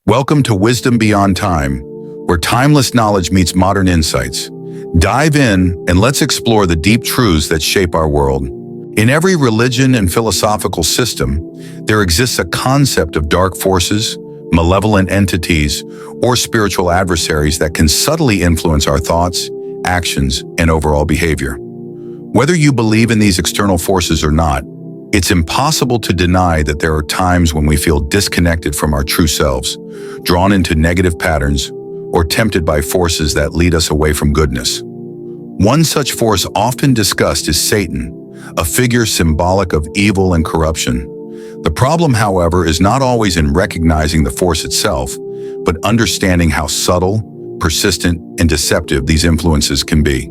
Welcome to Wisdom Beyond Time, where timeless knowledge meets modern insights. Dive in and let's explore the deep truths that shape our world. In every religion and philosophical system, there exists a concept of dark forces, malevolent entities, or spiritual adversaries that can subtly influence our thoughts, actions, and overall behavior. Whether you believe in these external forces or not, it's impossible to deny that there are times when we feel disconnected from our true selves, drawn into negative patterns, or tempted by forces that lead us away from goodness. One such force often discussed is Satan, a figure symbolic of evil and corruption. The problem, however, is not always in recognizing the force itself, but understanding how subtle, persistent, and deceptive these influences can be.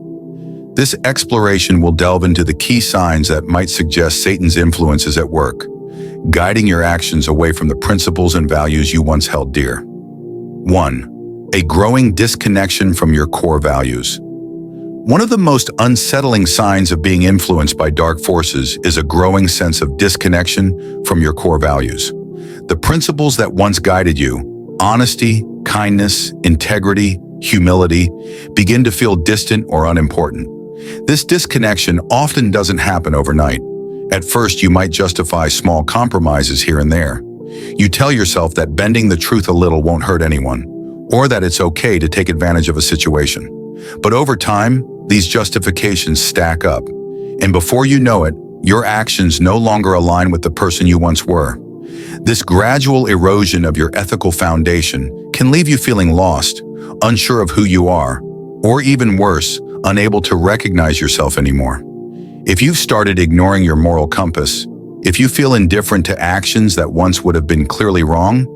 This exploration will delve into the key signs that might suggest Satan's influence is at work, guiding your actions away from the principles and values you once held dear. 1. A growing disconnection from your core values. One of the most unsettling signs of being influenced by dark forces is a growing sense of disconnection from your core values. The principles that once guided you, honesty, kindness, integrity, humility, begin to feel distant or unimportant. This disconnection often doesn't happen overnight. At first, you might justify small compromises here and there. You tell yourself that bending the truth a little won't hurt anyone, or that it's okay to take advantage of a situation. But over time, these justifications stack up, and before you know it, your actions no longer align with the person you once were. This gradual erosion of your ethical foundation can leave you feeling lost, unsure of who you are, or even worse, unable to recognize yourself anymore. If you've started ignoring your moral compass, if you feel indifferent to actions that once would have been clearly wrong,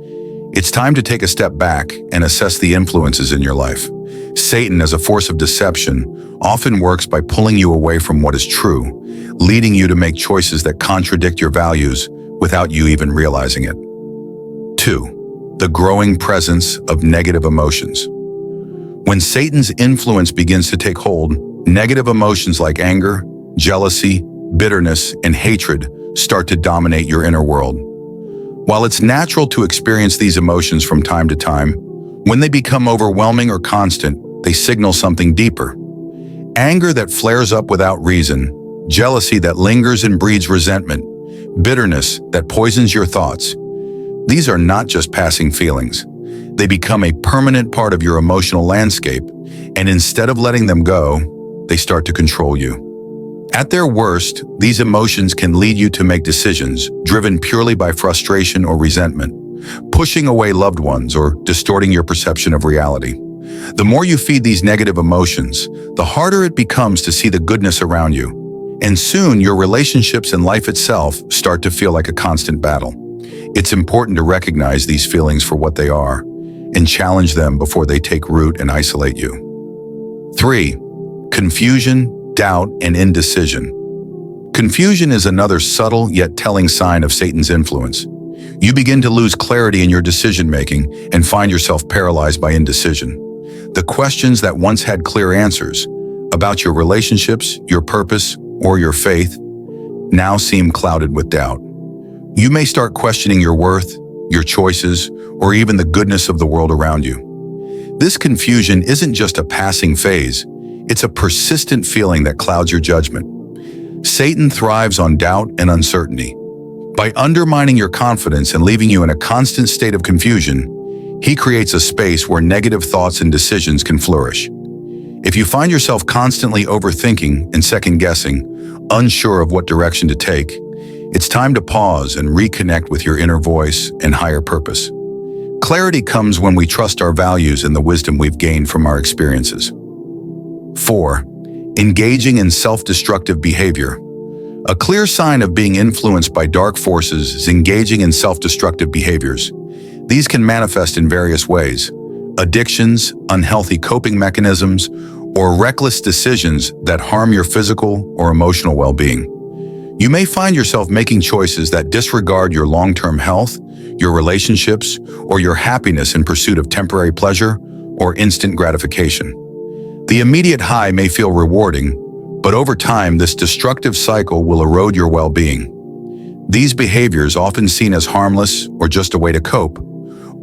it's time to take a step back and assess the influences in your life. Satan, as a force of deception, often works by pulling you away from what is true, leading you to make choices that contradict your values without you even realizing it. 2. The growing presence of negative emotions. When Satan's influence begins to take hold, negative emotions like anger, jealousy, bitterness, and hatred start to dominate your inner world. While it's natural to experience these emotions from time to time, when they become overwhelming or constant, they signal something deeper. Anger that flares up without reason, jealousy that lingers and breeds resentment, bitterness that poisons your thoughts. These are not just passing feelings. They become a permanent part of your emotional landscape, and instead of letting them go, they start to control you. At their worst, these emotions can lead you to make decisions driven purely by frustration or resentment, pushing away loved ones or distorting your perception of reality. The more you feed these negative emotions, the harder it becomes to see the goodness around you, and soon your relationships and life itself start to feel like a constant battle. It's important to recognize these feelings for what they are and challenge them before they take root and isolate you. 3. Confusion, doubt, and indecision. Confusion is another subtle yet telling sign of Satan's influence. You begin to lose clarity in your decision-making and find yourself paralyzed by indecision. The questions that once had clear answers about your relationships, your purpose, or your faith now seem clouded with doubt. You may start questioning your worth, your choices, or even the goodness of the world around you. This confusion isn't just a passing phase, it's a persistent feeling that clouds your judgment. Satan thrives on doubt and uncertainty. By undermining your confidence and leaving you in a constant state of confusion, he creates a space where negative thoughts and decisions can flourish. If you find yourself constantly overthinking and second-guessing, unsure of what direction to take, it's time to pause and reconnect with your inner voice and higher purpose. Clarity comes when we trust our values and the wisdom we've gained from our experiences. 4. Engaging in self-destructive behavior. A clear sign of being influenced by dark forces is engaging in self-destructive behaviors. These can manifest in various ways: addictions, unhealthy coping mechanisms, or reckless decisions that harm your physical or emotional well-being. You may find yourself making choices that disregard your long-term health, your relationships, or your happiness in pursuit of temporary pleasure or instant gratification. The immediate high may feel rewarding, but over time, this destructive cycle will erode your well-being. These behaviors, often seen as harmless or just a way to cope,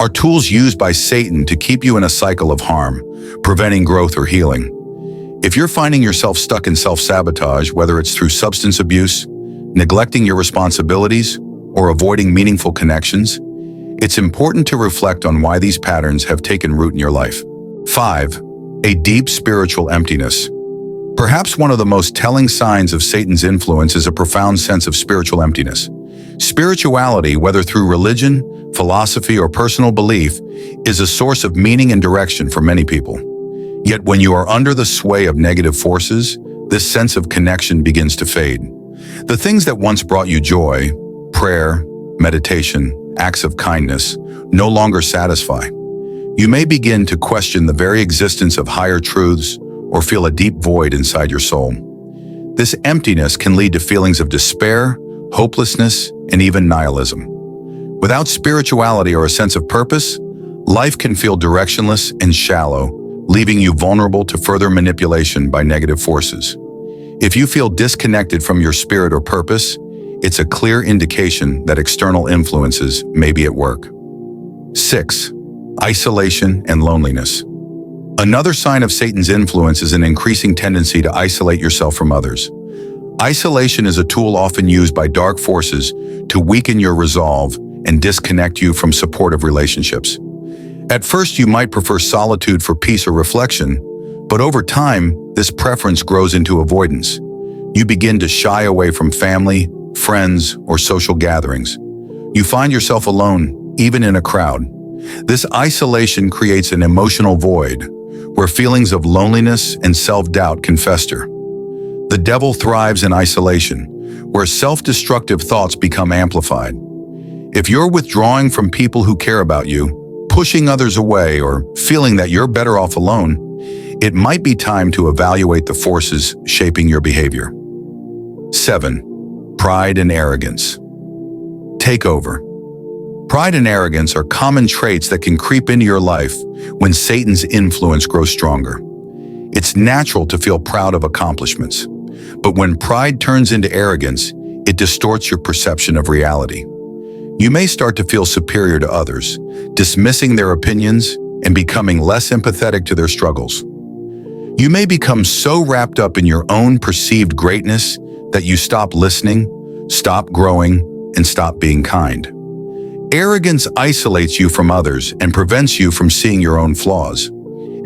are tools used by Satan to keep you in a cycle of harm, preventing growth or healing. If you're finding yourself stuck in self-sabotage, whether it's through substance abuse, neglecting your responsibilities, or avoiding meaningful connections, it's important to reflect on why these patterns have taken root in your life. 5. A deep spiritual emptiness. Perhaps one of the most telling signs of Satan's influence is a profound sense of spiritual emptiness. Spirituality, whether through religion, philosophy, or personal belief, is a source of meaning and direction for many people. Yet when you are under the sway of negative forces, this sense of connection begins to fade. The things that once brought you joy, prayer, meditation, acts of kindness, no longer satisfy. You may begin to question the very existence of higher truths or feel a deep void inside your soul. This emptiness can lead to feelings of despair, hopelessness, and even nihilism. Without spirituality or a sense of purpose, life can feel directionless and shallow, leaving you vulnerable to further manipulation by negative forces. If you feel disconnected from your spirit or purpose, it's a clear indication that external influences may be at work. 6. Isolation and loneliness. Another sign of Satan's influence is an increasing tendency to isolate yourself from others. Isolation is a tool often used by dark forces to weaken your resolve and disconnect you from supportive relationships. At first, you might prefer solitude for peace or reflection, but over time, this preference grows into avoidance. You begin to shy away from family, friends, or social gatherings. You find yourself alone, even in a crowd. This isolation creates an emotional void, where feelings of loneliness and self-doubt can fester. The devil thrives in isolation, where self-destructive thoughts become amplified. If you're withdrawing from people who care about you, pushing others away, or feeling that you're better off alone, it might be time to evaluate the forces shaping your behavior. 7. Pride and arrogance. Take over. Pride and arrogance are common traits that can creep into your life when Satan's influence grows stronger. It's natural to feel proud of accomplishments, but when pride turns into arrogance, it distorts your perception of reality. You may start to feel superior to others, dismissing their opinions and becoming less empathetic to their struggles. You may become so wrapped up in your own perceived greatness that you stop listening, stop growing, and stop being kind. Arrogance isolates you from others and prevents you from seeing your own flaws.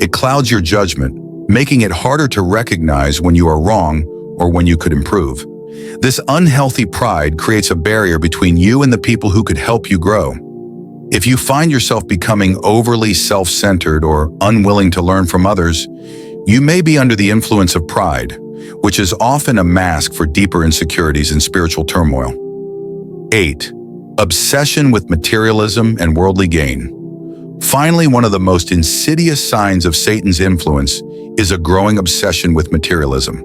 It clouds your judgment, making it harder to recognize when you are wrong or when you could improve. This unhealthy pride creates a barrier between you and the people who could help you grow. If you find yourself becoming overly self-centered or unwilling to learn from others, you may be under the influence of pride, which is often a mask for deeper insecurities and spiritual turmoil. 8. Obsession with materialism and worldly gain. Finally, one of the most insidious signs of Satan's influence is a growing obsession with materialism.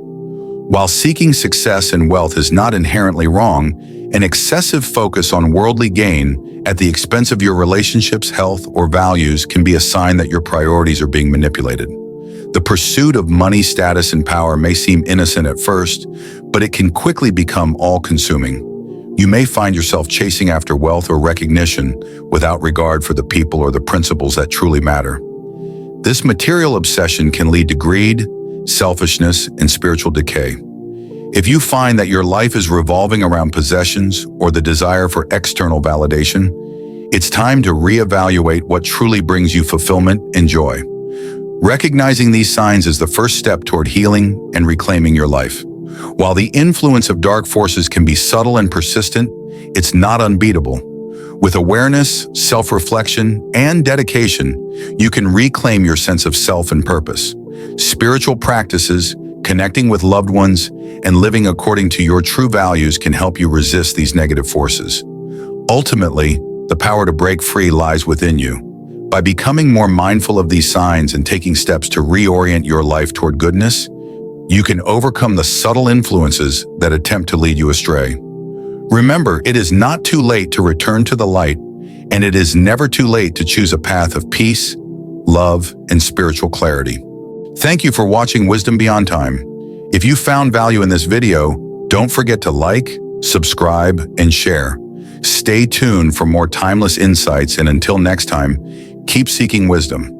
While seeking success and wealth is not inherently wrong, an excessive focus on worldly gain at the expense of your relationships, health, or values can be a sign that your priorities are being manipulated. The pursuit of money, status, and power may seem innocent at first, but it can quickly become all-consuming. You may find yourself chasing after wealth or recognition without regard for the people or the principles that truly matter. This material obsession can lead to greed, selfishness, and spiritual decay. If you find that your life is revolving around possessions or the desire for external validation, it's time to reevaluate what truly brings you fulfillment and joy. Recognizing these signs is the first step toward healing and reclaiming your life. While the influence of dark forces can be subtle and persistent, it's not unbeatable. With awareness, self-reflection, and dedication, you can reclaim your sense of self and purpose. Spiritual practices, connecting with loved ones, and living according to your true values can help you resist these negative forces. Ultimately, the power to break free lies within you. By becoming more mindful of these signs and taking steps to reorient your life toward goodness, you can overcome the subtle influences that attempt to lead you astray. Remember, it is not too late to return to the light, and it is never too late to choose a path of peace, love, and spiritual clarity. Thank you for watching Wisdom Beyond Time. If you found value in this video, don't forget to like, subscribe, and share. Stay tuned for more timeless insights, and until next time, keep seeking wisdom.